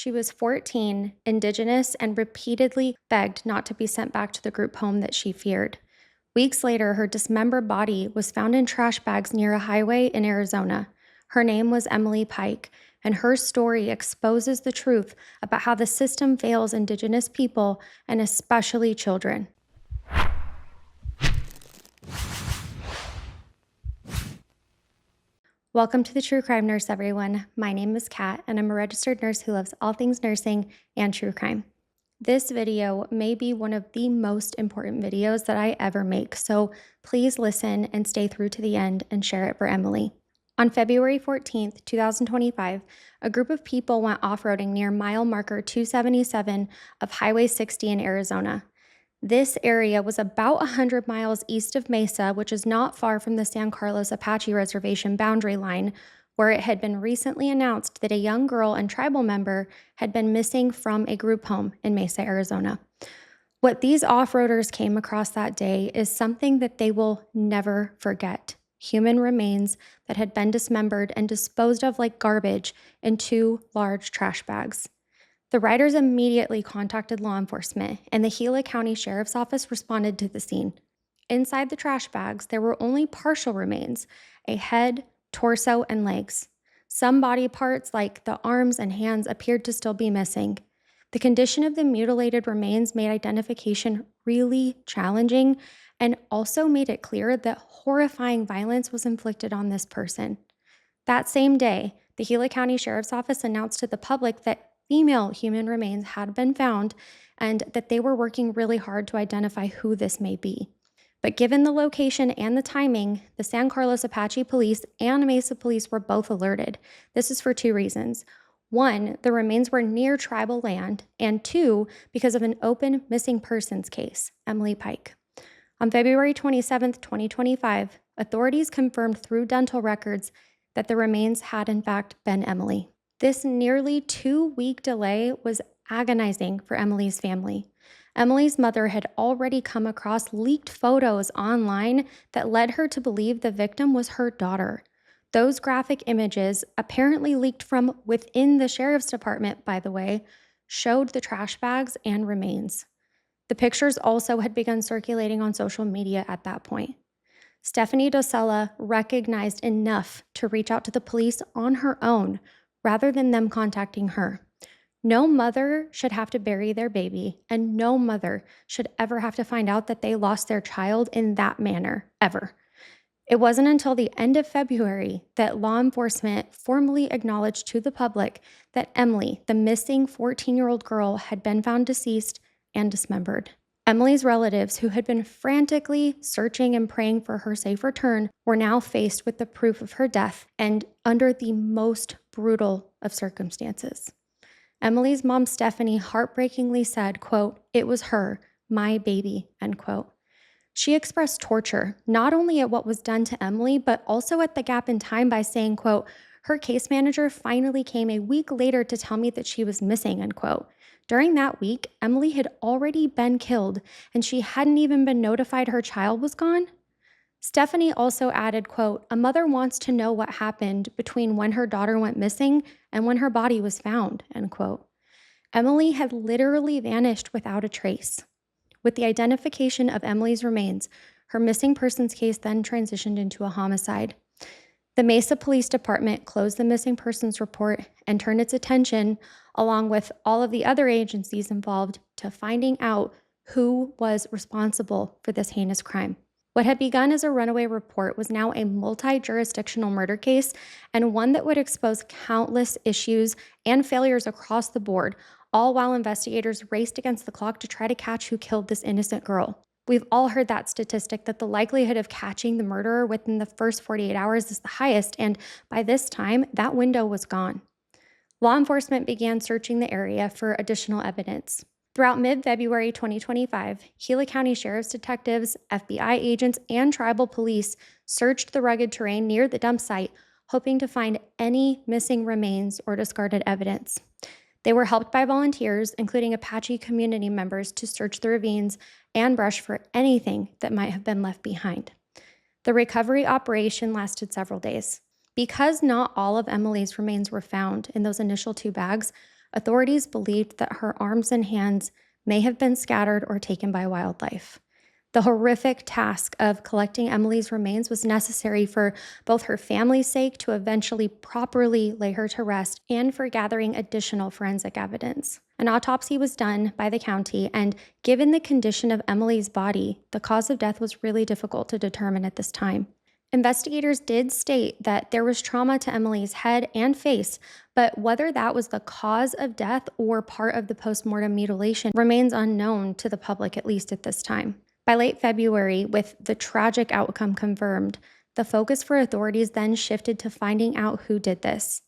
She was 14, Indigenous, and repeatedly begged not to be sent back to the group home that she feared. Weeks later, her dismembered body was found in trash bags near a highway in Arizona. Her name was Emily Pike, and her story exposes the truth about how the system fails Indigenous people and especially children. Welcome to the True Crime Nurse, everyone. My name is Kat, and I'm a registered nurse who loves all things nursing and true crime. This video may be one of the most important videos that I ever make, so please listen and stay through to the end and share it for Emily. On February 14th, 2025, a group of people went off-roading near mile marker 277 of Highway 60 in Arizona. This area was about 100 miles east of Mesa, which is not far from the San Carlos Apache Reservation boundary line, where it had been recently announced that a young girl and tribal member had been missing from a group home in Mesa, Arizona. What these off-roaders came across that day is something that they will never forget: human remains that had been dismembered and disposed of like garbage in 2 large trash bags. The riders immediately contacted law enforcement, and the Gila County Sheriff's Office responded to the scene. Inside the trash bags, there were only partial remains: a head, torso, and legs. Some body parts, like the arms and hands, appeared to still be missing. The condition of the mutilated remains made identification really challenging and also made it clear that horrifying violence was inflicted on this person. That same day, the Gila County Sheriff's Office announced to the public that female human remains had been found and that they were working really hard to identify who this may be. But given the location and the timing, the San Carlos Apache Police and Mesa Police were both alerted. This is for 2 reasons. 1, the remains were near tribal land, and 2, because of an open missing persons case, Emily Pike. On February 27, 2025, authorities confirmed through dental records that the remains had in fact been Emily. This nearly 2-week delay was agonizing for Emily's family. Emily's mother had already come across leaked photos online that led her to believe the victim was her daughter. Those graphic images, apparently leaked from within the sheriff's department, by the way, showed the trash bags and remains. The pictures also had begun circulating on social media at that point. Stephanie Docella recognized enough to reach out to the police on her own, rather than them contacting her. No mother should have to bury their baby, and no mother should ever have to find out that they lost their child in that manner, ever. It wasn't until the end of February that law enforcement formally acknowledged to the public that Emily, the missing 14-year-old girl, had been found deceased and dismembered. Emily's relatives, who had been frantically searching and praying for her safe return, were now faced with the proof of her death and under the most brutal of circumstances. Emily's mom, Stephanie, heartbreakingly said, quote, "It was her, my baby," end quote. She expressed torture, not only at what was done to Emily, but also at the gap in time by saying, quote, "Her case manager finally came a week later to tell me that she was missing," end quote. During that week, Emily had already been killed, and she hadn't even been notified her child was gone. Stephanie also added, quote, "A mother wants to know what happened between when her daughter went missing and when her body was found," end quote. Emily had literally vanished without a trace. With the identification of Emily's remains, her missing persons case then transitioned into a homicide. The Mesa Police Department closed the missing persons report and turned its attention, along with all of the other agencies involved, to finding out who was responsible for this heinous crime. What had begun as a runaway report was now a multi-jurisdictional murder case, and one that would expose countless issues and failures across the board, all while investigators raced against the clock to try to catch who killed this innocent girl. We've all heard that statistic that the likelihood of catching the murderer within the first 48 hours is the highest, and by this time, that window was gone. Law enforcement began searching the area for additional evidence. Throughout mid-February 2025, Gila County Sheriff's detectives, FBI agents, and tribal police searched the rugged terrain near the dump site, hoping to find any missing remains or discarded evidence. They were helped by volunteers, including Apache community members, to search the ravines and brush for anything that might have been left behind. The recovery operation lasted several days. Because not all of Emily's remains were found in those initial 2 bags, Authorities believed that her arms and hands may have been scattered or taken by wildlife. The horrific task of collecting Emily's remains was necessary for both her family's sake to eventually properly lay her to rest and for gathering additional forensic evidence. An autopsy was done by the county, and given the condition of Emily's body, the cause of death was really difficult to determine at this time. Investigators did state that there was trauma to Emily's head and face, but whether that was the cause of death or part of the postmortem mutilation remains unknown to the public, at least at this time. By late February, with the tragic outcome confirmed, the focus for authorities then shifted to finding out who did this.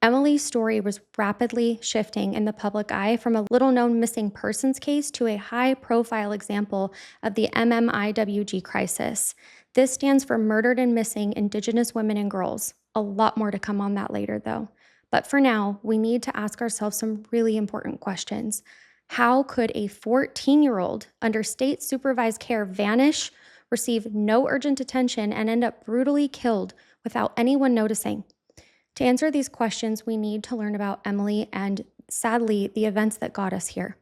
Emily's story was rapidly shifting in the public eye from a little-known missing persons case to a high-profile example of the MMIWG crisis. This stands for Murdered and Missing Indigenous Women and Girls. A lot more to come on that later, though. But for now, we need to ask ourselves some really important questions. How could a 14-year-old under state-supervised care vanish, receive no urgent attention, and end up brutally killed without anyone noticing? To answer these questions, we need to learn about Emily and, sadly, the events that got us here.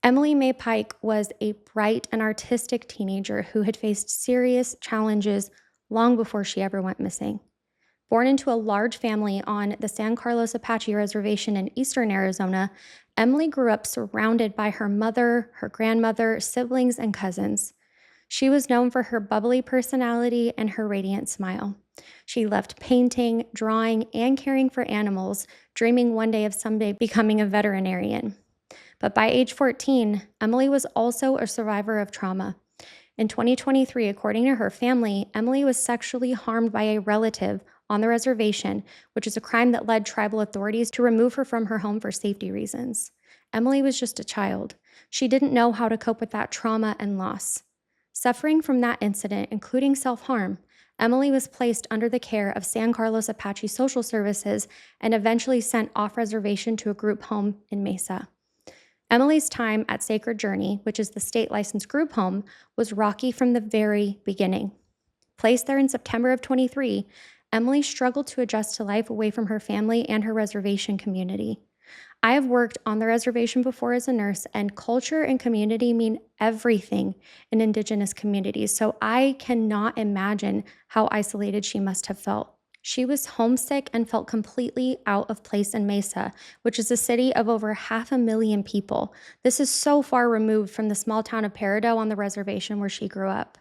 Emily May Pike was a bright and artistic teenager who had faced serious challenges long before she ever went missing. Born into a large family on the San Carlos Apache Reservation in eastern Arizona, Emily grew up surrounded by her mother, her grandmother, siblings, and cousins. She was known for her bubbly personality and her radiant smile. She loved painting, drawing, and caring for animals, dreaming one day of someday becoming a veterinarian. But by age 14, Emily was also a survivor of trauma. In 2023, according to her family, Emily was sexually harmed by a relative on the reservation, which is a crime that led tribal authorities to remove her from her home for safety reasons. Emily was just a child. She didn't know how to cope with that trauma and loss. Suffering from that incident, including self-harm, Emily was placed under the care of San Carlos Apache Social Services and eventually sent off-reservation to a group home in Mesa. Emily's time at Sacred Journey, which is the state-licensed group home, was rocky from the very beginning. Placed there in September of 23, Emily struggled to adjust to life away from her family and her reservation community. I have worked on the reservation before as a nurse, and culture and community mean everything in Indigenous communities, so I cannot imagine how isolated she must have felt. She was homesick and felt completely out of place in Mesa, which is a city of over 500,000 people. This is so far removed from the small town of Peridot on the reservation where she grew up.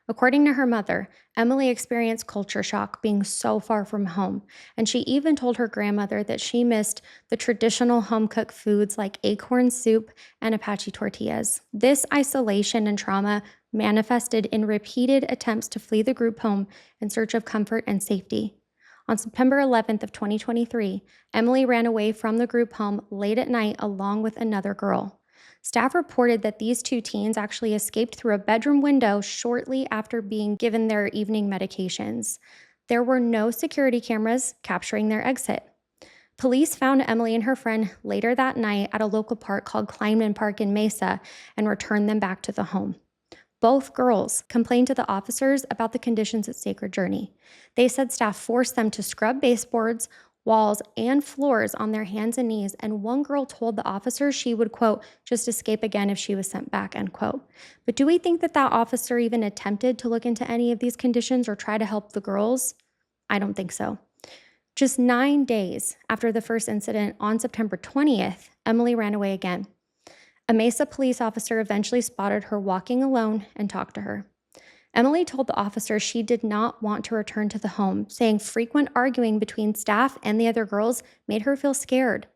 According to her mother, Emily experienced culture shock being so far from home, and she even told her grandmother that she missed the traditional home-cooked foods like acorn soup and Apache tortillas. This isolation and trauma manifested in repeated attempts to flee the group home in search of comfort and safety. On September 11th of 2023, Emily ran away from the group home late at night along with another girl. Staff reported that these two teens actually escaped through a bedroom window shortly after being given their evening medications. There were no security cameras capturing their exit. Police found Emily and her friend later that night at a local park called Kleinman Park in Mesa and returned them back to the home. Both girls complained to the officers about the conditions at Sacred Journey. They said staff forced them to scrub baseboards, walls, and floors on their hands and knees, and one girl told the officer she would, quote, just escape again if she was sent back, end quote. But do we think that that officer even attempted to look into any of these conditions or try to help the girls? I don't think so. Just 9 days after the first incident on September 20th, Emily ran away again. A Mesa police officer eventually spotted her walking alone and talked to her. Emily told the officer she did not want to return to the home, saying frequent arguing between staff and the other girls made her feel scared.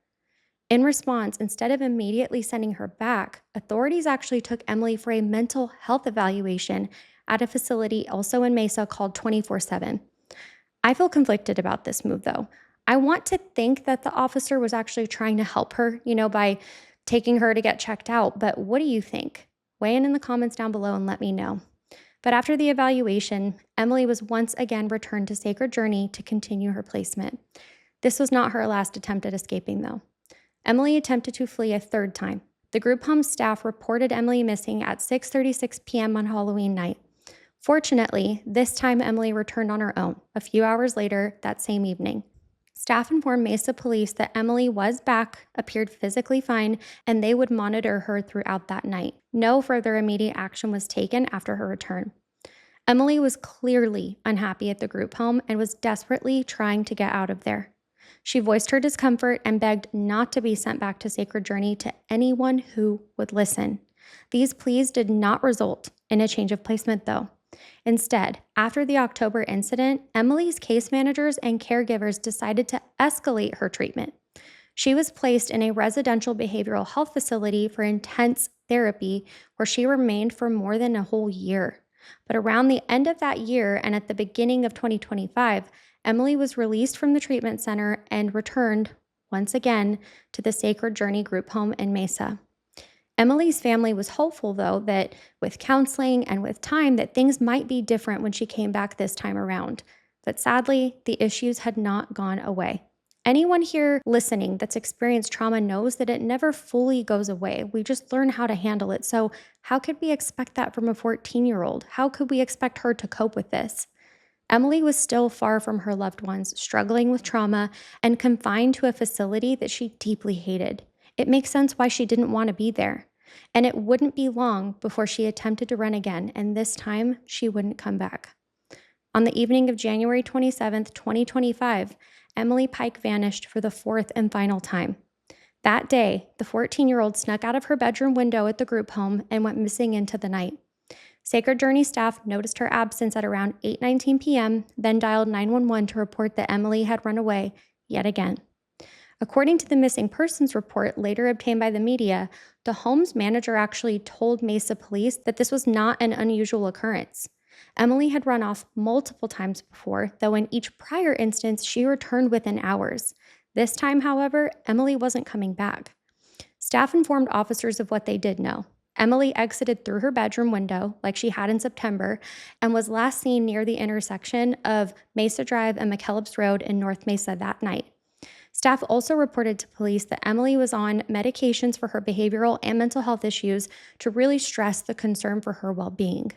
In response, instead of immediately sending her back, authorities actually took Emily for a mental health evaluation at a facility also in Mesa called 24/7. I feel conflicted about this move, though. I want to think that the officer was actually trying to help her, by taking her to get checked out, but what do you think? Weigh in the comments down below and let me know. But after the evaluation, Emily was once again returned to Sacred Journey to continue her placement. This was not her last attempt at escaping, though. Emily attempted to flee a third time. The group home staff reported Emily missing at 6:36 p.m. on Halloween night. Fortunately, this time Emily returned on her own, a few hours later that same evening. Staff informed Mesa police that Emily was back, appeared physically fine, and they would monitor her throughout that night. No further immediate action was taken after her return. Emily was clearly unhappy at the group home and was desperately trying to get out of there. She voiced her discomfort and begged not to be sent back to Sacred Journey to anyone who would listen. These pleas did not result in a change of placement, though. Instead, after the October incident, Emily's case managers and caregivers decided to escalate her treatment. She was placed in a residential behavioral health facility for intense therapy, where she remained for more than a whole year. But around the end of that year and at the beginning of 2025, Emily was released from the treatment center and returned, once again, to the Sacred Journey group home in Mesa. Emily's family was hopeful, though, that with counseling and with time, that things might be different when she came back this time around. But sadly, the issues had not gone away. Anyone here listening that's experienced trauma knows that it never fully goes away. We just learn how to handle it. So how could we expect that from a 14-year-old? How could we expect her to cope with this? Emily was still far from her loved ones, struggling with trauma, and confined to a facility that she deeply hated. It makes sense why she didn't want to be there. And it wouldn't be long before she attempted to run again, and this time she wouldn't come back. On the evening of January 27th, 2025, Emily Pike vanished for the fourth and final time. That day, the 14-year-old snuck out of her bedroom window at the group home and went missing into the night. Sacred Journey staff noticed her absence at around 8:19 p.m., then dialed 911 to report that Emily had run away yet again. According to the missing persons report later obtained by the media, the home's manager actually told Mesa police that this was not an unusual occurrence. Emily had run off multiple times before, though in each prior instance, she returned within hours. This time, however, Emily wasn't coming back. Staff informed officers of what they did know. Emily exited through her bedroom window, like she had in September, and was last seen near the intersection of Mesa Drive and McKellips Road in North Mesa that night. Staff also reported to police that Emily was on medications for her behavioral and mental health issues to really stress the concern for her well-being.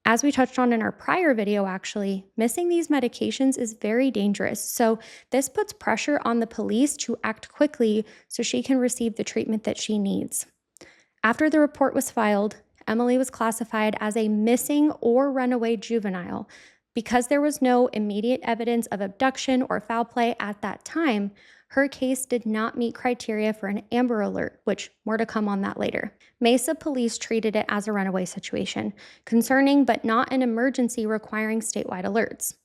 As we touched on in our prior video, actually, missing these medications is very dangerous, so this puts pressure on the police to act quickly so she can receive the treatment that she needs. After the report was filed, Emily was classified as a missing or runaway juvenile. Because there was no immediate evidence of abduction or foul play at that time, her case did not meet criteria for an Amber Alert, which more to come on that later. Mesa police treated it as a runaway situation, concerning but not an emergency requiring statewide alerts.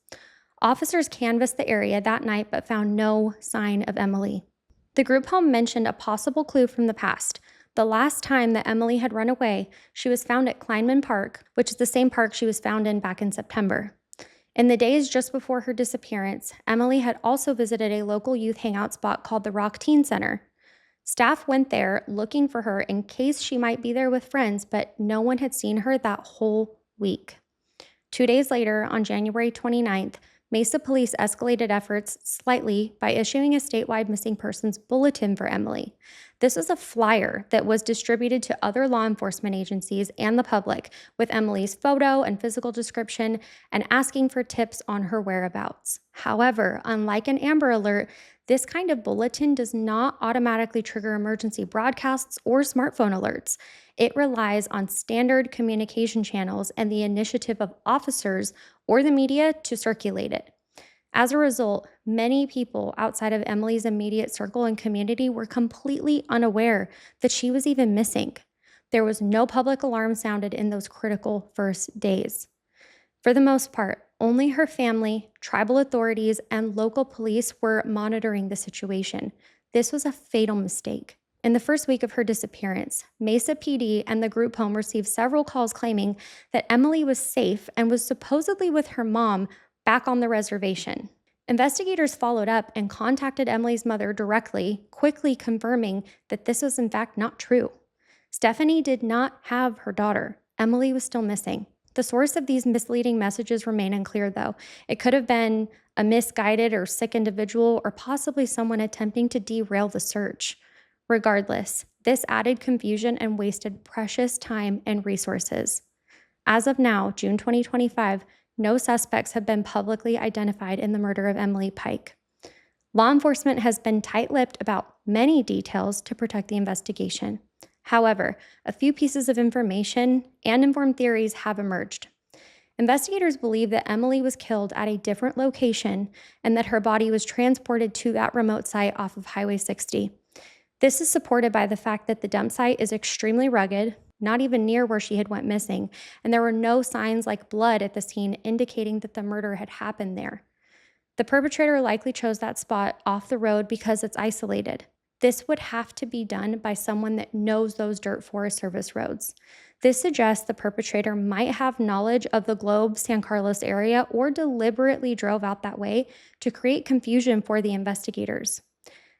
Officers canvassed the area that night but found no sign of Emily. The group home mentioned a possible clue from the past. The last time that Emily had run away, she was found at Kleinman Park, which is the same park she was found in back in September. In the days just before her disappearance, Emily had also visited a local youth hangout spot called the Rock Teen Center. Staff went there looking for her in case she might be there with friends, but no one had seen her that whole week. 2 days later, on January 29th, Mesa police escalated efforts slightly by issuing a statewide missing persons bulletin for Emily. This was a flyer that was distributed to other law enforcement agencies and the public with Emily's photo and physical description and asking for tips on her whereabouts. However, unlike an Amber Alert, this kind of bulletin does not automatically trigger emergency broadcasts or smartphone alerts. It relies on standard communication channels and the initiative of officers or the media to circulate it. As a result, many people outside of Emily's immediate circle and community were completely unaware that she was even missing. There was no public alarm sounded in those critical first days. For the most part, only her family, tribal authorities, and local police were monitoring the situation. This was a fatal mistake. In the first week of her disappearance, Mesa PD and the group home received several calls claiming that Emily was safe and was supposedly with her mom back on the reservation. Investigators followed up and contacted Emily's mother directly, quickly confirming that this was in fact not true. Stephanie did not have her daughter. Emily was still missing. The source of these misleading messages remain unclear, though. It could have been a misguided or sick individual or possibly someone attempting to derail the search. Regardless, this added confusion and wasted precious time and resources. As of now, June 2025, no suspects have been publicly identified in the murder of Emily Pike. Law enforcement has been tight-lipped about many details to protect the investigation. However, a few pieces of information and informed theories have emerged. Investigators believe that Emily was killed at a different location and that her body was transported to that remote site off of Highway 60. This is supported by the fact that the dump site is extremely rugged, not even near where she had went missing, and there were no signs like blood at the scene indicating that the murder had happened there. The perpetrator likely chose that spot off the road because it's isolated. This would have to be done by someone that knows those dirt Forest Service roads. This suggests the perpetrator might have knowledge of the Globe San Carlos area or deliberately drove out that way to create confusion for the investigators.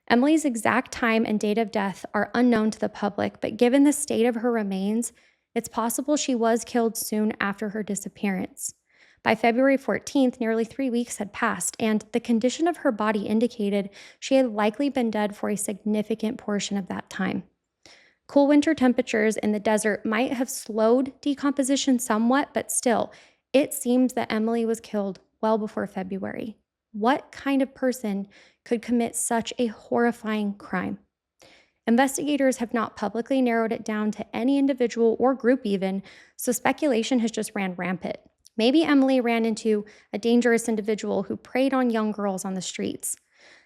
Emily's exact time and date of death are unknown to the public, but given the state of her remains, it's possible she was killed soon after her disappearance. By February 14th, nearly 3 weeks had passed, and the condition of her body indicated she had likely been dead for a significant portion of that time. Cool winter temperatures in the desert might have slowed decomposition somewhat, but still, it seems that Emily was killed well before February. What kind of person could commit such a horrifying crime? Investigators have not publicly narrowed it down to any individual or group even, so speculation has just ran rampant. Maybe Emily ran into a dangerous individual who preyed on young girls on the streets.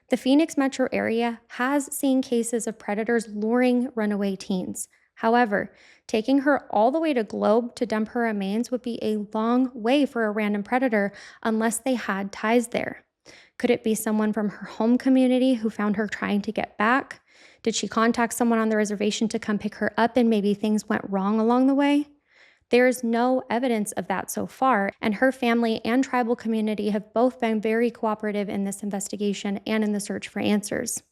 The Phoenix metro area has seen cases of predators luring runaway teens. However, taking her all the way to Globe to dump her remains would be a long way for a random predator unless they had ties there. Could it be someone from her home community who found her trying to get back? Did she contact someone on the reservation to come pick her up and maybe things went wrong along the way? There is no evidence of that so far, and her family and tribal community have both been very cooperative in this investigation and in the search for answers.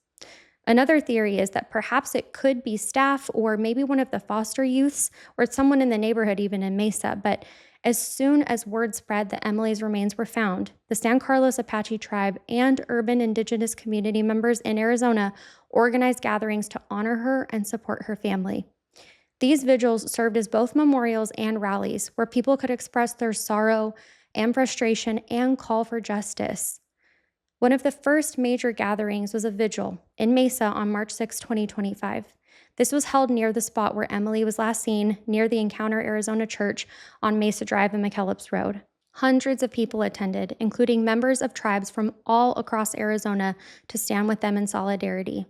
Another theory is that perhaps it could be staff or maybe one of the foster youths or someone in the neighborhood, even in Mesa, but as soon as word spread that Emily's remains were found, the San Carlos Apache tribe and urban Indigenous community members in Arizona organized gatherings to honor her and support her family. These vigils served as both memorials and rallies where people could express their sorrow and frustration and call for justice. One of the first major gatherings was a vigil in Mesa on March 6, 2025. This was held near the spot where Emily was last seen, near the Encounter Arizona Church on Mesa Drive and McKellips Road. Hundreds of people attended, including members of tribes from all across Arizona, to stand with them in solidarity.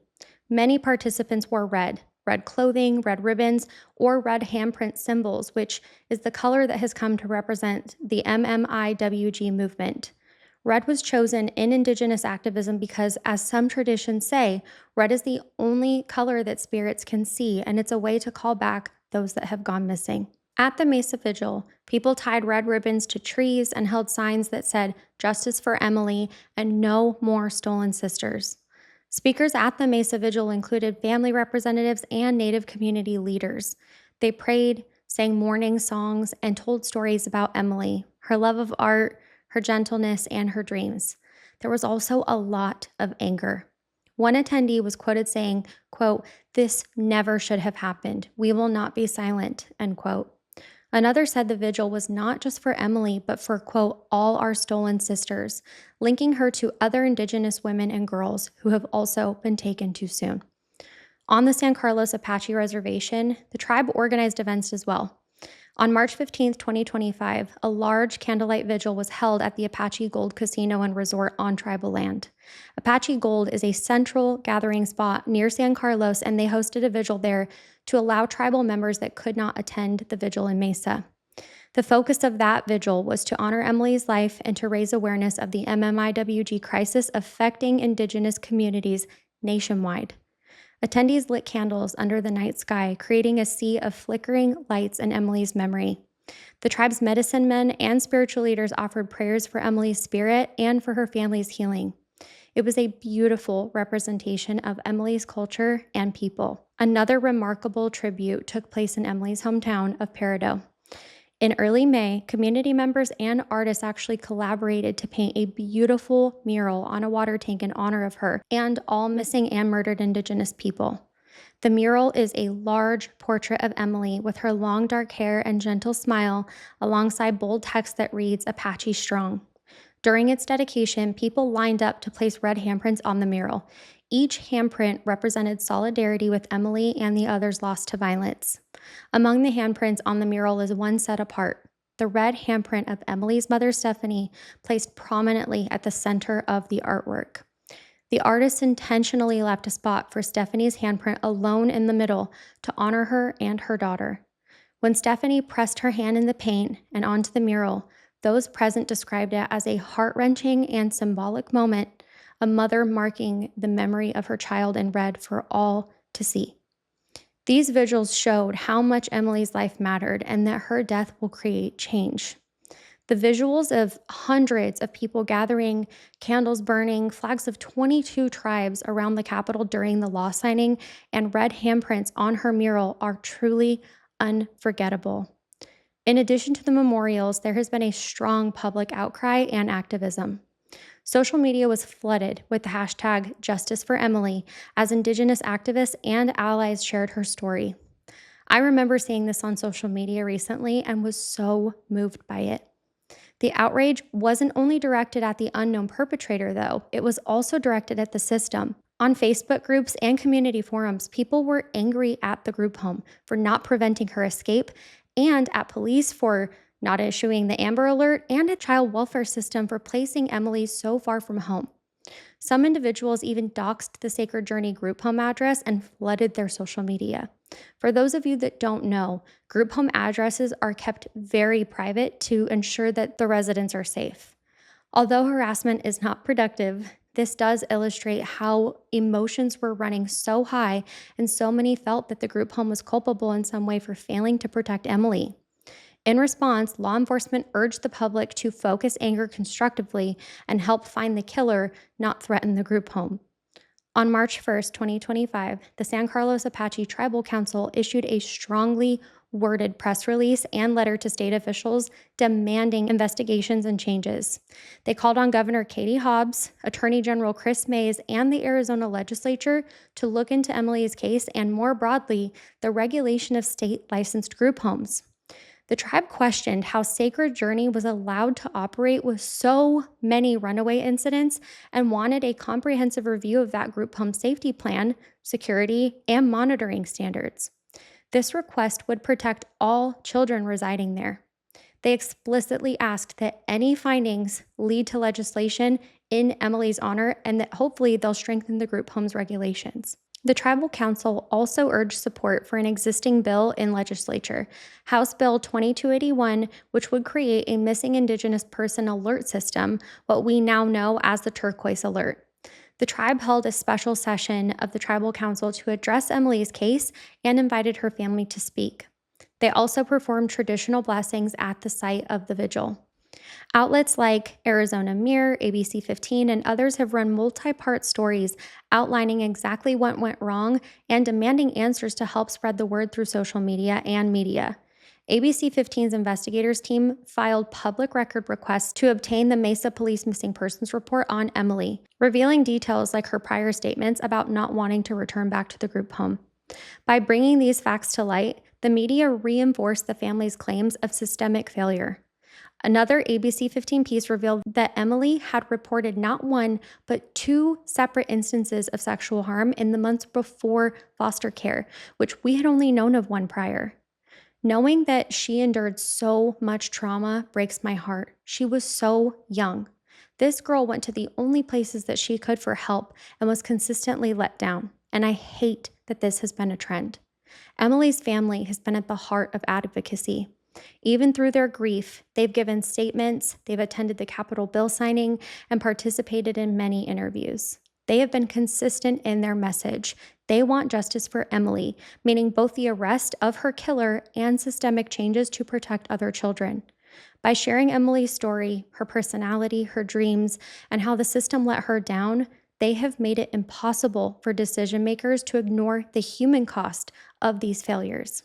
Many participants wore red clothing, red ribbons, or red handprint symbols, which is the color that has come to represent the MMIWG movement. Red was chosen in Indigenous activism because, as some traditions say, red is the only color that spirits can see, and it's a way to call back those that have gone missing. At the Mesa Vigil, people tied red ribbons to trees and held signs that said, "Justice for Emily," and "No more stolen sisters." Speakers at the Mesa Vigil included family representatives and Native community leaders. They prayed, sang mourning songs, and told stories about Emily, her love of art, her gentleness, and her dreams. There was also a lot of anger. One attendee was quoted saying, quote, "This never should have happened. We will not be silent," end quote. Another said the vigil was not just for Emily, but for, quote, "all our stolen sisters," linking her to other Indigenous women and girls who have also been taken too soon. On the San Carlos Apache Reservation, the tribe organized events as well. On March 15, 2025, a large candlelight vigil was held at the Apache Gold Casino and Resort on tribal land. Apache Gold is a central gathering spot near San Carlos, and they hosted a vigil there to allow tribal members that could not attend the vigil in Mesa. The focus of that vigil was to honor Emily's life and to raise awareness of the MMIWG crisis affecting Indigenous communities nationwide. Attendees lit candles under the night sky, creating a sea of flickering lights in Emily's memory. The tribe's medicine men and spiritual leaders offered prayers for Emily's spirit and for her family's healing. It was a beautiful representation of Emily's culture and people. Another remarkable tribute took place in Emily's hometown of Peridot. In early May, community members and artists actually collaborated to paint a beautiful mural on a water tank in honor of her and all missing and murdered Indigenous people. The mural is a large portrait of Emily with her long dark hair and gentle smile alongside bold text that reads, "Apache Strong." During its dedication, people lined up to place red handprints on the mural. Each handprint represented solidarity with Emily and the others lost to violence. Among the handprints on the mural is one set apart. The red handprint of Emily's mother, Stephanie, placed prominently at the center of the artwork. The artist intentionally left a spot for Stephanie's handprint alone in the middle to honor her and her daughter. When Stephanie pressed her hand in the paint and onto the mural, those present described it as a heart-wrenching and symbolic moment, a mother marking the memory of her child in red for all to see. These visuals showed how much Emily's life mattered and that her death will create change. The visuals of hundreds of people gathering, candles burning, flags of 22 tribes around the Capitol during the law signing, and red handprints on her mural are truly unforgettable. In addition to the memorials, there has been a strong public outcry and activism. Social media was flooded with the hashtag #JusticeForEmily as Indigenous activists and allies shared her story. I remember seeing this on social media recently and was so moved by it. The outrage wasn't only directed at the unknown perpetrator, though, it was also directed at the system. On Facebook groups and community forums, people were angry at the group home for not preventing her escape and at police for not issuing the Amber Alert and at child welfare system for placing Emily so far from home. Some individuals even doxed the Sacred Journey group home address and flooded their social media. For those of you that don't know, group home addresses are kept very private to ensure that the residents are safe. Although harassment is not productive, this does illustrate how emotions were running so high and so many felt that the group home was culpable in some way for failing to protect Emily. In response, law enforcement urged the public to focus anger constructively and help find the killer, not threaten the group home. On March 1st, 2025, the San Carlos Apache Tribal Council issued a strongly worded press release and letter to state officials demanding investigations and changes. They called on Governor Katie Hobbs, Attorney General Chris Mays, and the Arizona legislature to look into Emily's case and, more broadly, the regulation of state-licensed group homes. The tribe questioned how Sacred Journey was allowed to operate with so many runaway incidents and wanted a comprehensive review of that group home safety plan, security, and monitoring standards. This request would protect all children residing there. They explicitly asked that any findings lead to legislation in Emily's honor and that hopefully they'll strengthen the group home's regulations. The Tribal Council also urged support for an existing bill in legislature, House Bill 2281, which would create a missing Indigenous person alert system, what we now know as the Turquoise Alert. The tribe held a special session of the Tribal Council to address Emily's case and invited her family to speak. They also performed traditional blessings at the site of the vigil. Outlets like Arizona Mirror, ABC 15, and others have run multi-part stories outlining exactly what went wrong and demanding answers to help spread the word through social media and media. ABC 15's investigators team filed public record requests to obtain the Mesa Police Missing Persons Report on Emily, revealing details like her prior statements about not wanting to return back to the group home. By bringing these facts to light, the media reinforced the family's claims of systemic failure. Another ABC 15 piece revealed that Emily had reported not one, but two separate instances of sexual harm in the months before foster care, which we had only known of one prior. Knowing that she endured so much trauma breaks my heart. She was so young. This girl went to the only places that she could for help and was consistently let down. And I hate that this has been a trend. Emily's family has been at the heart of advocacy. Even through their grief, they've given statements, they've attended the Capitol bill signing, and participated in many interviews. They have been consistent in their message. They want justice for Emily, meaning both the arrest of her killer and systemic changes to protect other children. By sharing Emily's story, her personality, her dreams, and how the system let her down, they have made it impossible for decision makers to ignore the human cost of these failures.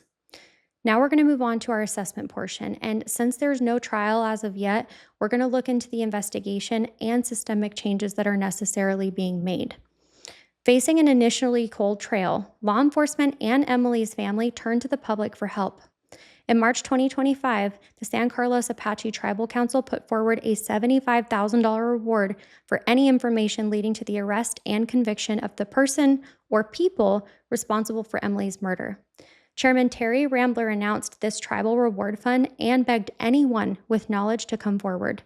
Now we're going to move on to our assessment portion, and since there's no trial as of yet, we're going to look into the investigation and systemic changes that are necessarily being made. Facing an initially cold trail, law enforcement and Emily's family turned to the public for help. In March 2025, the San Carlos Apache Tribal Council put forward a $75,000 reward for any information leading to the arrest and conviction of the person or people responsible for Emily's murder. Chairman Terry Rambler announced this tribal reward fund and begged anyone with knowledge to come forward.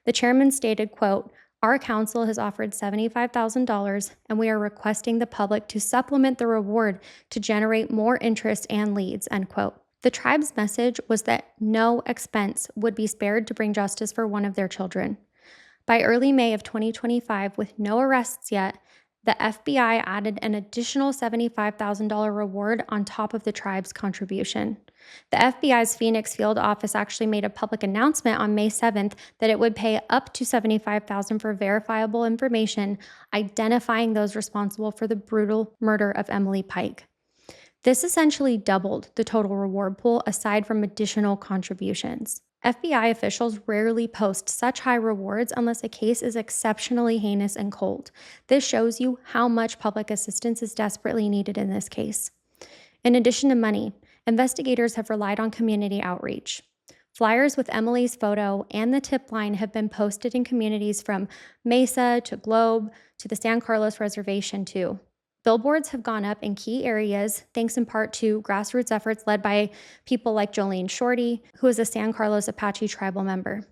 The chairman stated, quote, "Our council has offered $75,000 and we are requesting the public to supplement the reward to generate more interest and leads," end quote. The tribe's message was that no expense would be spared to bring justice for one of their children. By early May of 2025, with no arrests yet, the FBI added an additional $75,000 reward on top of the tribe's contribution. The FBI's Phoenix field office actually made a public announcement on May 7th that it would pay up to $75,000 for verifiable information identifying those responsible for the brutal murder of Emily Pike. This essentially doubled the total reward pool aside from additional contributions. FBI officials rarely post such high rewards unless a case is exceptionally heinous and cold. This shows you how much public assistance is desperately needed in this case. In addition to money, investigators have relied on community outreach. Flyers with Emily's photo and the tip line have been posted in communities from Mesa to Globe to the San Carlos Reservation too. Billboards have gone up in key areas, thanks in part to grassroots efforts led by people like Jolene Shorty, who is a San Carlos Apache tribal member.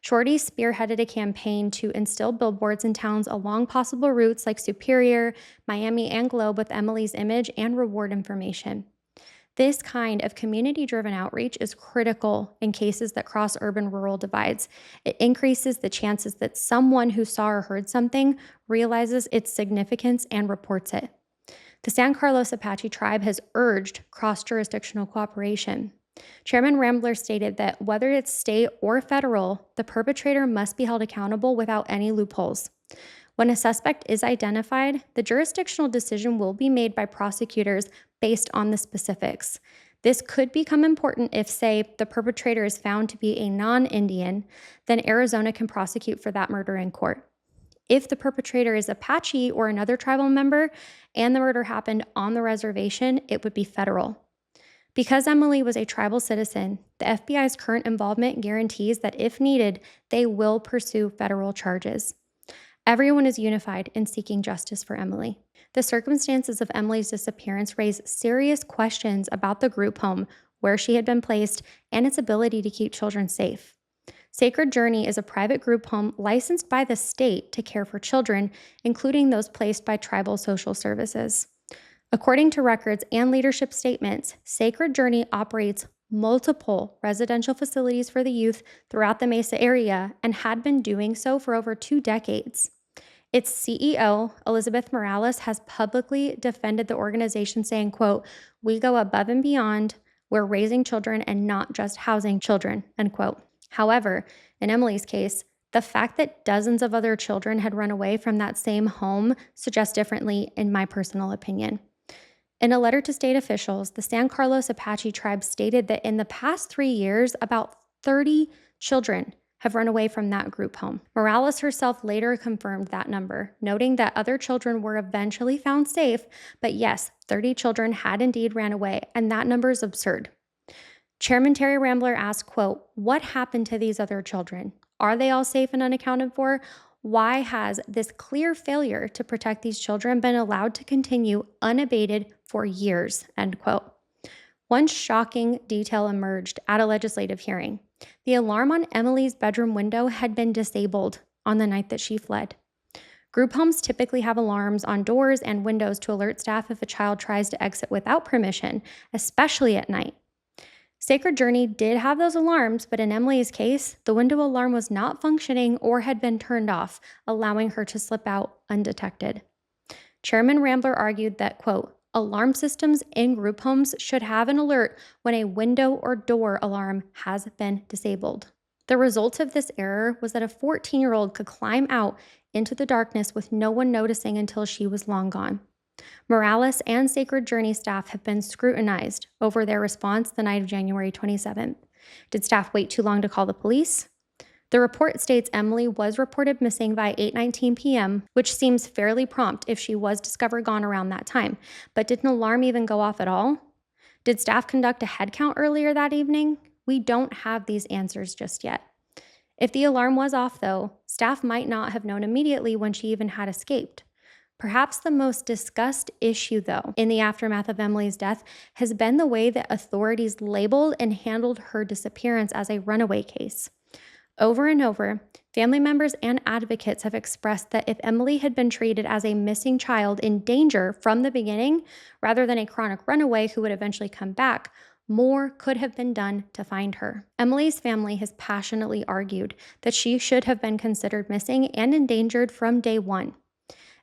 Shorty spearheaded a campaign to instill billboards in towns along possible routes like Superior, Miami, and Globe with Emily's image and reward information. This kind of community-driven outreach is critical in cases that cross urban-rural divides. It increases the chances that someone who saw or heard something realizes its significance and reports it. The San Carlos Apache tribe has urged cross-jurisdictional cooperation. Chairman Rambler stated that whether it's state or federal, the perpetrator must be held accountable without any loopholes. When a suspect is identified, the jurisdictional decision will be made by prosecutors based on the specifics. This could become important if, say, the perpetrator is found to be a non-Indian, then Arizona can prosecute for that murder in court. If the perpetrator is Apache or another tribal member and the murder happened on the reservation, it would be federal. Because Emily was a tribal citizen, the FBI's current involvement guarantees that if needed, they will pursue federal charges. Everyone is unified in seeking justice for Emily. The circumstances of Emily's disappearance raise serious questions about the group home, where she had been placed, and its ability to keep children safe. Sacred Journey is a private group home licensed by the state to care for children, including those placed by tribal social services. According to records and leadership statements, Sacred Journey operates multiple residential facilities for the youth throughout the Mesa area and had been doing so for over 2 decades. Its CEO, Elizabeth Morales, has publicly defended the organization, saying, quote, "We go above and beyond. We're raising children and not just housing children," end quote. However, in Emily's case, the fact that dozens of other children had run away from that same home suggests differently, in my personal opinion. In a letter to state officials, the San Carlos Apache tribe stated that in the past 3 years, about 30 children have run away from that group home. Morales herself later confirmed that number, noting that other children were eventually found safe, but yes, 30 children had indeed ran away, and that number is absurd. Chairman Terry Rambler asked, quote, "What happened to these other children? Are they all safe and unaccounted for? Why has this clear failure to protect these children been allowed to continue unabated for years?" End quote. One shocking detail emerged at a legislative hearing. The alarm on Emily's bedroom window had been disabled on the night that she fled. Group homes typically have alarms on doors and windows to alert staff if a child tries to exit without permission, especially at night. Sacred Journey did have those alarms, but in Emily's case, the window alarm was not functioning or had been turned off, allowing her to slip out undetected. Chairman Rambler argued that, quote, "Alarm systems in group homes should have an alert when a window or door alarm has been disabled." The result of this error was that a 14-year-old could climb out into the darkness with no one noticing until she was long gone. Morales and Sacred Journey staff have been scrutinized over their response the night of January 27th. Did staff wait too long to call the police? The report states Emily was reported missing by 8:19 p.m., which seems fairly prompt if she was discovered gone around that time. But did an alarm even go off at all? Did staff conduct a head count earlier that evening? We don't have these answers just yet. If the alarm was off, though, staff might not have known immediately when she even had escaped. Perhaps the most discussed issue, though, in the aftermath of Emily's death has been the way that authorities labeled and handled her disappearance as a runaway case. Over and over, family members and advocates have expressed that if Emily had been treated as a missing child in danger from the beginning, rather than a chronic runaway who would eventually come back, more could have been done to find her. Emily's family has passionately argued that she should have been considered missing and endangered from day one.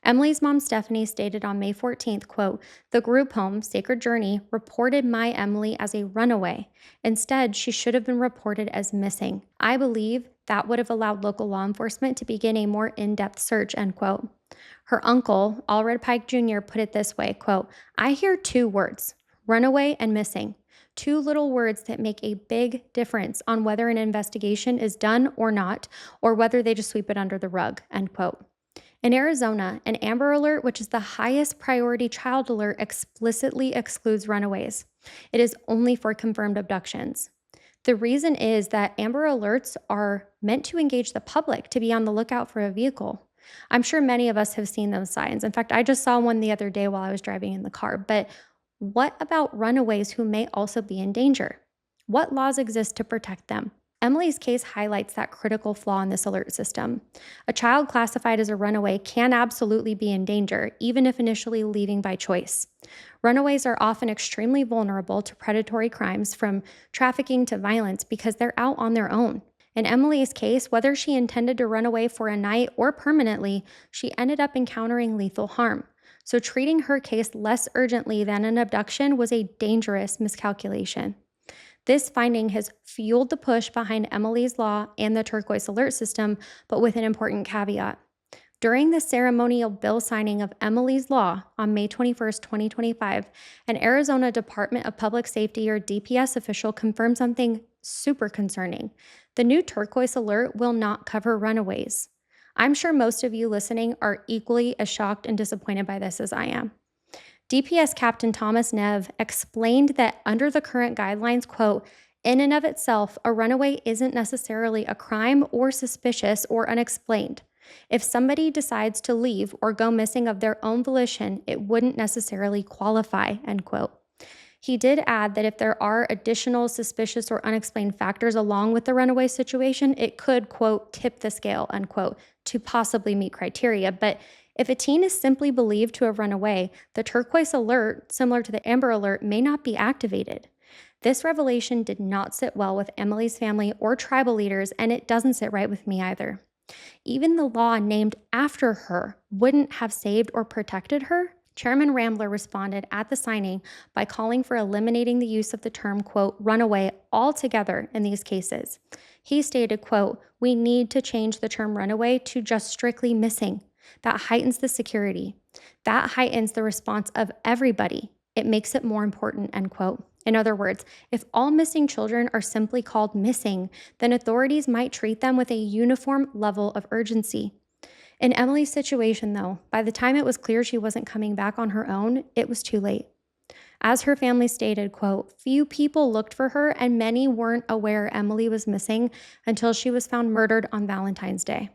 Emily's mom, Stephanie, stated on May 14th, quote, "The group home, Sacred Journey, reported my Emily as a runaway. Instead, she should have been reported as missing. I believe that would have allowed local law enforcement to begin a more in-depth search," end quote. Her uncle, Allred Pike Jr., put it this way, quote, "I hear two words, runaway and missing. Two little words that make a big difference on whether an investigation is done or not, or whether they just sweep it under the rug," end quote. In Arizona, an Amber Alert, which is the highest priority child alert, explicitly excludes runaways. It is only for confirmed abductions. The reason is that Amber Alerts are meant to engage the public to be on the lookout for a vehicle. I'm sure many of us have seen those signs. In fact, I just saw one the other day while I was driving in the car. But what about runaways who may also be in danger? What laws exist to protect them? Emily's case highlights that critical flaw in this alert system. A child classified as a runaway can absolutely be in danger, even if initially leaving by choice. Runaways are often extremely vulnerable to predatory crimes, from trafficking to violence, because they're out on their own. In Emily's case, whether she intended to run away for a night or permanently, she ended up encountering lethal harm. So treating her case less urgently than an abduction was a dangerous miscalculation. This finding has fueled the push behind Emily's Law and the Turquoise Alert System, but with an important caveat. During the ceremonial bill signing of Emily's Law on May 21st, 2025, an Arizona Department of Public Safety, or DPS, official confirmed something super concerning. The new Turquoise Alert will not cover runaways. I'm sure most of you listening are equally as shocked and disappointed by this as I am. DPS Captain Thomas Nev explained that under the current guidelines, quote, "In and of itself, a runaway isn't necessarily a crime or suspicious or unexplained. If somebody decides to leave or go missing of their own volition, it wouldn't necessarily qualify," end quote. He did add that if there are additional suspicious or unexplained factors along with the runaway situation, it could, quote, "tip the scale," unquote, to possibly meet criteria. But if a teen is simply believed to have run away, the Turquoise Alert, similar to the Amber Alert, may not be activated. This revelation did not sit well with Emily's family or tribal leaders, and it doesn't sit right with me either. Even the law named after her wouldn't have saved or protected her. Chairman Rambler responded at the signing by calling for eliminating the use of the term, quote, "runaway" altogether in these cases. He stated, quote, "We need to change the term runaway to just strictly missing. That heightens the security. That heightens the response of everybody. It makes it more important," end quote. In other words, if all missing children are simply called missing, then authorities might treat them with a uniform level of urgency. In Emily's situation, though, by the time it was clear she wasn't coming back on her own, it was too late. As her family stated, quote, "Few people looked for her, and many weren't aware Emily was missing until she was found murdered on Valentine's Day."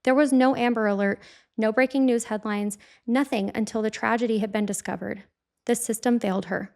There was no Amber Alert, no breaking news headlines, nothing until the tragedy had been discovered. The system failed her.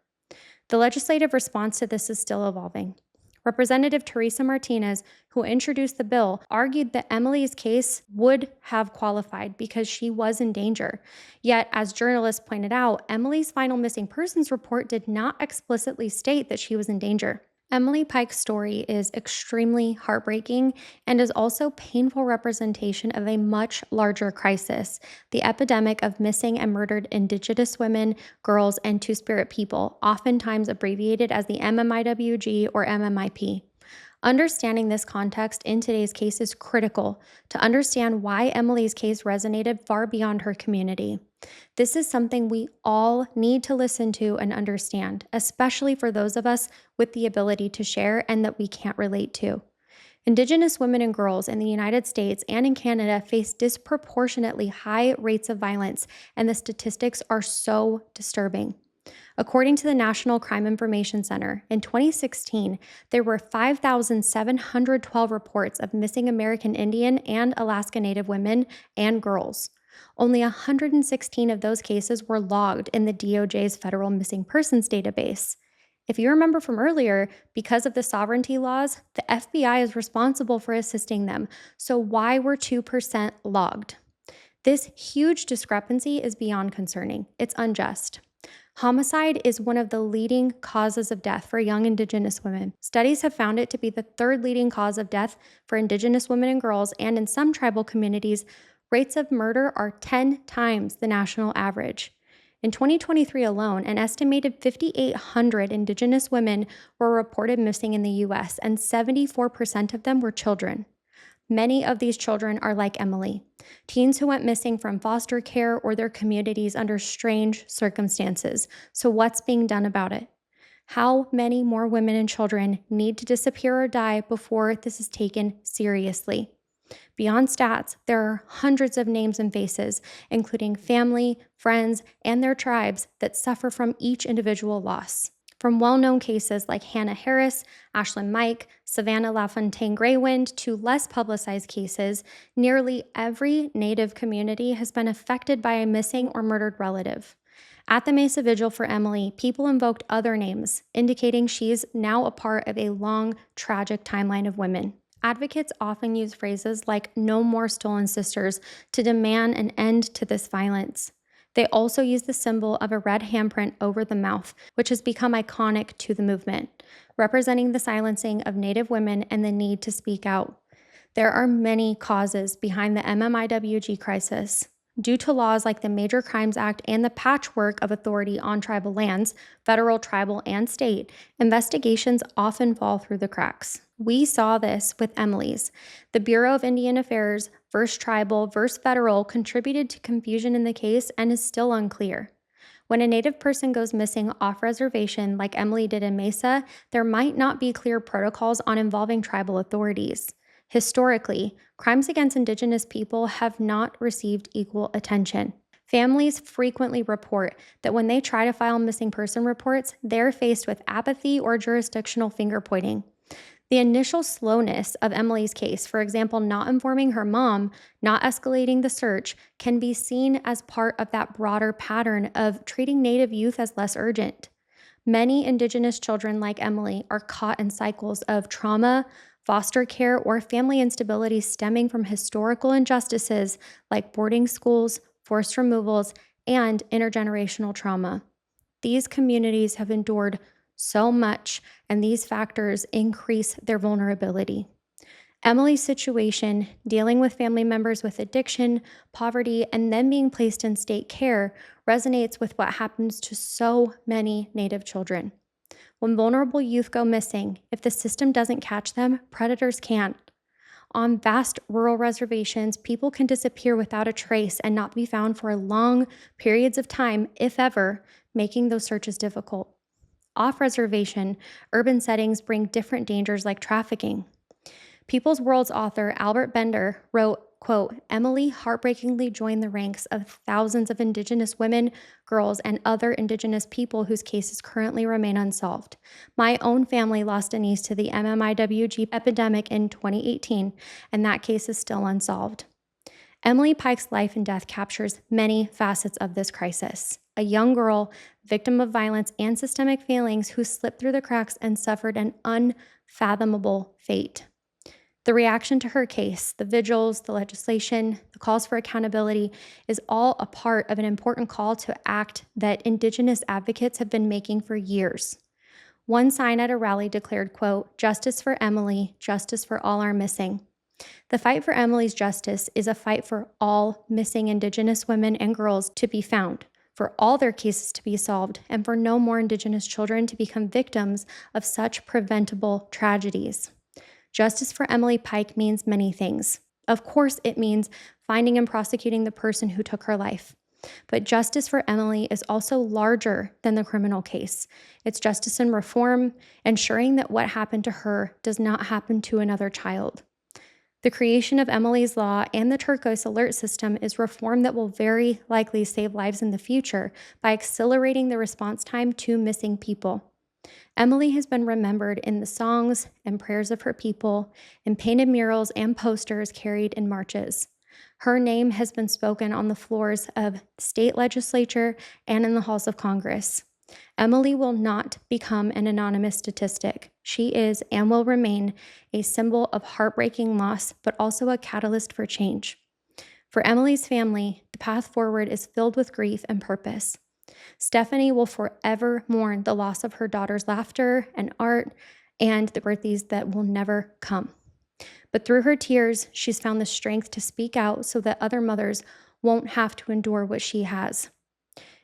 The legislative response to this is still evolving. Representative Teresa Martinez, who introduced the bill, argued that Emily's case would have qualified because she was in danger. Yet, as journalists pointed out, Emily's final missing persons report did not explicitly state that she was in danger. Emily Pike's story is extremely heartbreaking and is also painful representation of a much larger crisis, the epidemic of missing and murdered Indigenous women, girls, and Two-Spirit people, oftentimes abbreviated as the MMIWG or MMIP. Understanding this context in today's case is critical to understand why Emily's case resonated far beyond her community. This is something we all need to listen to and understand, especially for those of us with the ability to share and that we can't relate to. Indigenous women and girls in the United States and in Canada face disproportionately high rates of violence, and the statistics are so disturbing. According to the National Crime Information Center, in 2016, there were 5,712 reports of missing American Indian and Alaska Native women and girls. Only 116 of those cases were logged in the DOJ's Federal Missing Persons database. If you remember from earlier, because of the sovereignty laws, the FBI is responsible for assisting them. So why were 2% logged? This huge discrepancy is beyond concerning. It's unjust. Homicide is one of the leading causes of death for young Indigenous women. Studies have found it to be the third leading cause of death for Indigenous women and girls, and in some tribal communities, rates of murder are 10 times the national average. In 2023 alone, an estimated 5,800 Indigenous women were reported missing in the U.S., and 74% of them were children. Many of these children are like Emily, teens who went missing from foster care or their communities under strange circumstances. So what's being done about it? How many more women and children need to disappear or die before this is taken seriously? Beyond stats, there are hundreds of names and faces, including family, friends, and their tribes that suffer from each individual loss. From well-known cases like Hannah Harris, Ashlyn Mike, Savannah LaFontaine Graywind, to less publicized cases, nearly every Native community has been affected by a missing or murdered relative. At the Mesa Vigil for Emily, people invoked other names, indicating she's now a part of a long, tragic timeline of women. Advocates often use phrases like "no more stolen sisters" to demand an end to this violence. They also use the symbol of a red handprint over the mouth, which has become iconic to the movement, representing the silencing of Native women and the need to speak out. There are many causes behind the MMIWG crisis. Due to laws like the Major Crimes Act and the patchwork of authority on tribal lands, federal, tribal, and state, investigations often fall through the cracks. We saw this with Emily's. The Bureau of Indian Affairs versus tribal versus federal contributed to confusion in the case and is still unclear. When a Native person goes missing off reservation, like Emily did in Mesa, there might not be clear protocols on involving tribal authorities. Historically, crimes against Indigenous people have not received equal attention. Families frequently report that when they try to file missing person reports, they're faced with apathy or jurisdictional finger pointing. The initial slowness of Emily's case, for example, not informing her mom, not escalating the search, can be seen as part of that broader pattern of treating Native youth as less urgent. Many Indigenous children like Emily are caught in cycles of trauma, foster care, or family instability stemming from historical injustices like boarding schools, forced removals, and intergenerational trauma. These communities have endured so much, and these factors increase their vulnerability. Emily's situation, dealing with family members with addiction, poverty, and then being placed in state care, resonates with what happens to so many Native children. When vulnerable youth go missing, if the system doesn't catch them, predators can't. On vast rural reservations, people can disappear without a trace and not be found for long periods of time, if ever, making those searches difficult. Off-reservation, urban settings bring different dangers like trafficking. People's World's author Albert Bender wrote, quote, "Emily heartbreakingly joined the ranks of thousands of Indigenous women, girls, and other Indigenous people whose cases currently remain unsolved. My own family lost a niece to the MMIWG epidemic in 2018, and that case is still unsolved." Emily Pike's life and death captures many facets of this crisis. A young girl, victim of violence and systemic failings, who slipped through the cracks and suffered an unfathomable fate. The reaction to her case, the vigils, the legislation, the calls for accountability is all a part of an important call to act that Indigenous advocates have been making for years. One sign at a rally declared, quote, "Justice for Emily, justice for all our missing." The fight for Emily's justice is a fight for all missing Indigenous women and girls to be found, for all their cases to be solved, and for no more Indigenous children to become victims of such preventable tragedies. Justice for Emily Pike means many things. Of course, it means finding and prosecuting the person who took her life. But justice for Emily is also larger than the criminal case. It's justice and reform, ensuring that what happened to her does not happen to another child. The creation of Emily's Law and the turquoise alert system is reform that will very likely save lives in the future by accelerating the response time to missing people. Emily has been remembered in the songs and prayers of her people, in painted murals and posters carried in marches. Her name has been spoken on the floors of state legislature and in the halls of Congress. Emily will not become an anonymous statistic. She is and will remain a symbol of heartbreaking loss, but also a catalyst for change. For Emily's family, the path forward is filled with grief and purpose. Stephanie will forever mourn the loss of her daughter's laughter and art and the birthdays that will never come. But through her tears, she's found the strength to speak out so that other mothers won't have to endure what she has.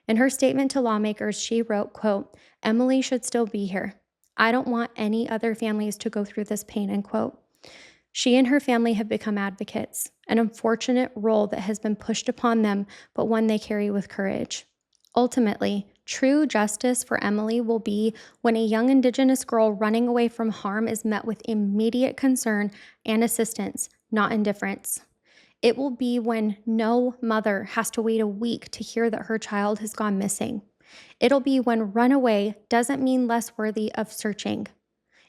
In her statement to lawmakers, she wrote, quote, "Emily should still be here. I don't want any other families to go through this pain," end quote. She and her family have become advocates, an unfortunate role that has been pushed upon them, but one they carry with courage. Ultimately, true justice for Emily will be when a young Indigenous girl running away from harm is met with immediate concern and assistance, not indifference. It will be when no mother has to wait a week to hear that her child has gone missing. It'll be when runaway doesn't mean less worthy of searching.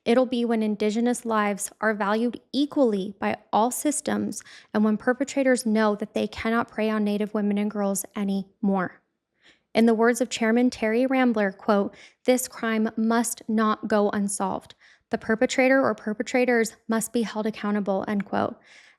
It'll be when Indigenous lives are valued equally by all systems and when perpetrators know that they cannot prey on Native women and girls anymore. In the words of Chairman Terry Rambler, quote, "This crime must not go unsolved. The perpetrator or perpetrators must be held accountable," end quote.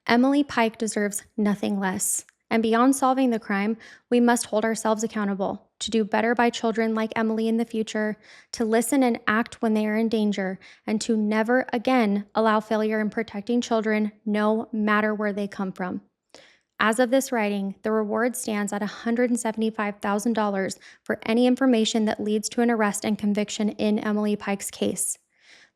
Emily Pike deserves nothing less. And beyond solving the crime, we must hold ourselves accountable to do better by children like Emily in the future, to listen and act when they are in danger, and to never again allow failure in protecting children, no matter where they come from. As of this writing, the reward stands at $175,000 for any information that leads to an arrest and conviction in Emily Pike's case.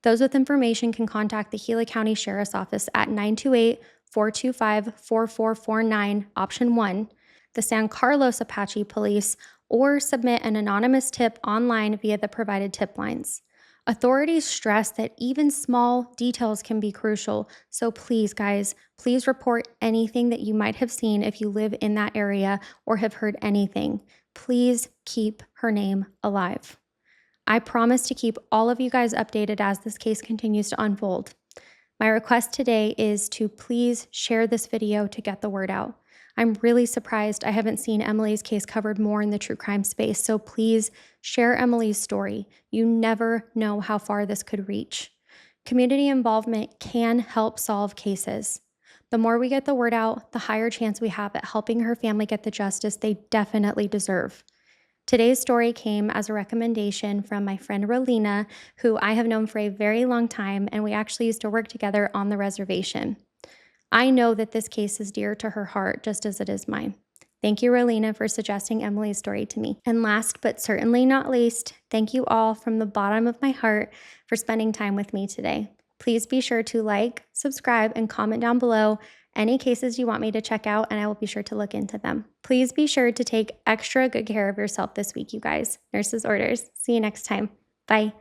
Those with information can contact the Gila County Sheriff's Office at 928-425-4449, option 1, the San Carlos Apache Police, or submit an anonymous tip online via the provided tip lines. Authorities stress that even small details can be crucial, so please, guys, please report anything that you might have seen if you live in that area or have heard anything. Please keep her name alive. I promise to keep all of you guys updated as this case continues to unfold. My request today is to please share this video to get the word out. I'm really surprised I haven't seen Emily's case covered more in the true crime space, so please share Emily's story. You never know how far this could reach. Community involvement can help solve cases. The more we get the word out, the higher chance we have at helping her family get the justice they definitely deserve. Today's story came as a recommendation from my friend Rolina, who I have known for a very long time, and we actually used to work together on the reservation. I know that this case is dear to her heart, just as it is mine. Thank you, Rolina, for suggesting Emily's story to me. And last but certainly not least, thank you all from the bottom of my heart for spending time with me today. Please be sure to like, subscribe, and comment down below any cases you want me to check out, and I will be sure to look into them. Please be sure to take extra good care of yourself this week, you guys. Nurses orders. See you next time. Bye.